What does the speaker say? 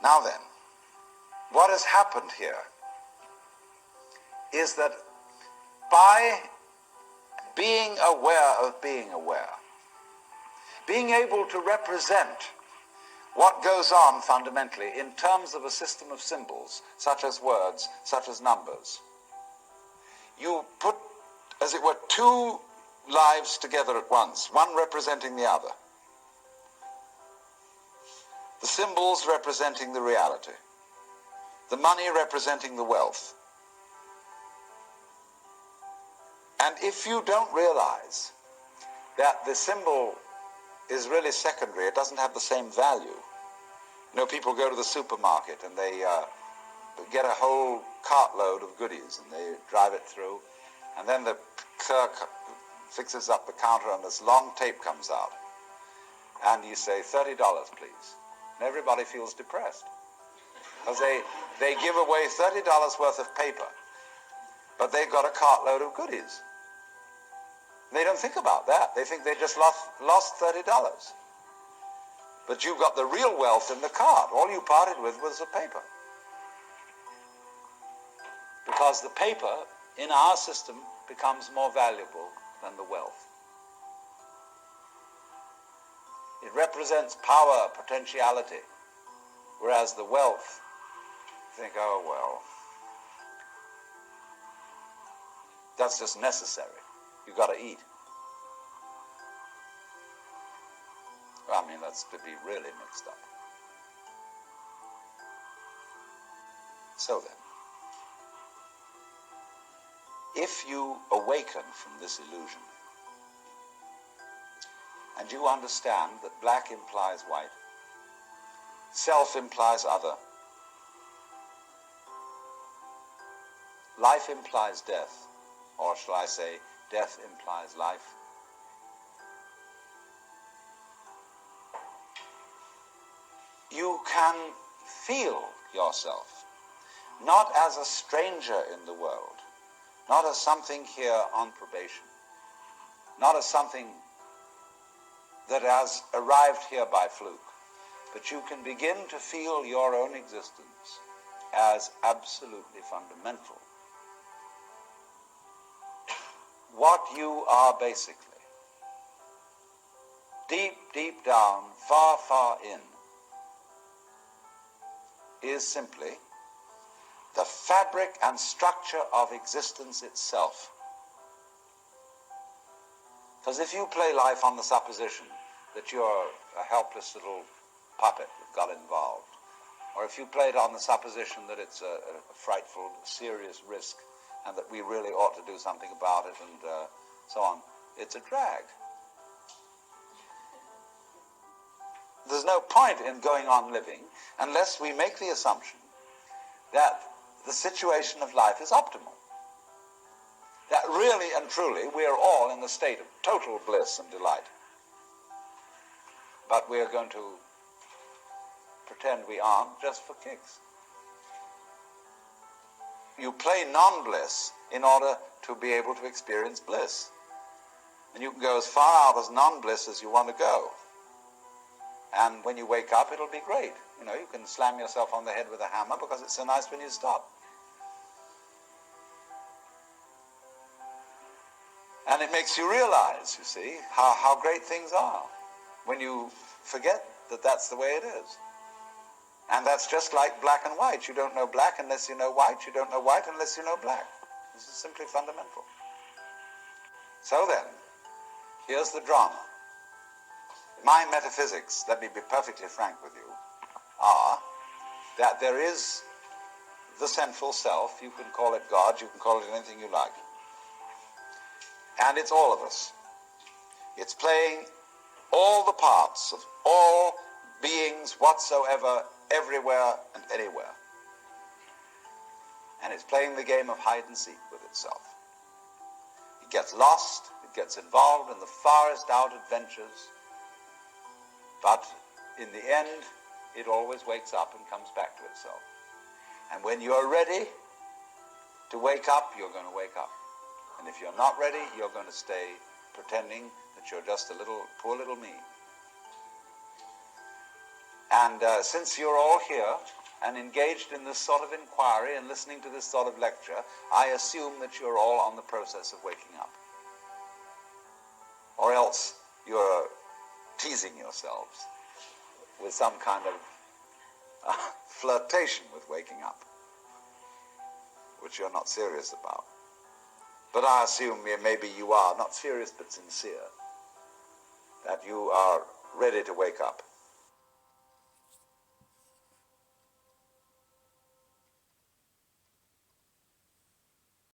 Now then, what has happened here is that by being aware of being aware, being able to represent what goes on fundamentally in terms of a system of symbols, such as words, such as numbers, you put, as it were, two lives together at once, one representing the other. The symbols representing the reality, the money representing the wealth. And if you don't realize that the symbol is really secondary, it doesn't have the same value. You know, people go to the supermarket and they get a whole cartload of goodies and they drive it through, and then the clerk fixes up the counter and this long tape comes out. And you say, $30, please. And everybody feels depressed. Because they give away $30 worth of paper, but they've got a cartload of goodies. They don't think about that. They think they just lost $30. But you've got the real wealth in the cart. All you parted with was the paper. Because the paper in our system becomes more valuable than the wealth. It represents power, potentiality, whereas the wealth, you think, oh, well, that's just necessary. You've got to eat. Well, I mean, that's to be really mixed up. So then, if you awaken from this illusion, and you understand that black implies white, self implies other, life implies death, or shall I say, death implies life, you can feel yourself not as a stranger in the world, not as something here on probation, not as something that has arrived here by fluke, but you can begin to feel your own existence as absolutely fundamental. What you are basically, deep, deep down, far, far in, is simply the fabric and structure of existence itself. Because if you play life on the supposition that you're a helpless little puppet that got involved, or if you play it on the supposition that it's a frightful, serious risk, and that we really ought to do something about it, and so on, it's a drag. There's no point in going on living unless we make the assumption that the situation of life is optimal. That really and truly we are all in the state of total bliss and delight. But we are going to pretend we aren't just for kicks. You play non-bliss in order to be able to experience bliss. And you can go as far out as non-bliss as you want to go. And when you wake up, it'll be great. You know, you can slam yourself on the head with a hammer because it's so nice when you stop. And it makes you realize, you see, how great things are when you forget that that's the way it is. And that's just like black and white. You don't know black unless you know white. You don't know white unless you know black. This is simply fundamental. So then, here's the drama. My metaphysics, let me be perfectly frank with you, are that there is the central self. You can call it God, you can call it anything you like. And it's all of us. It's playing all the parts of all beings whatsoever, everywhere and anywhere. And it's playing the game of hide and seek with itself. It gets lost, it gets involved in the farthest out adventures, but in the end, it always wakes up and comes back to itself. And when you're ready to wake up, you're going to wake up. And if you're not ready, you're going to stay pretending that you're just a little, poor little me. And since you're all here and engaged in this sort of inquiry and listening to this sort of lecture, I assume that you're all on the process of waking up. Or else you're teasing yourselves with some kind of flirtation with waking up, which you're not serious about. But I assume maybe you are, not serious but sincere, that you are ready to wake up.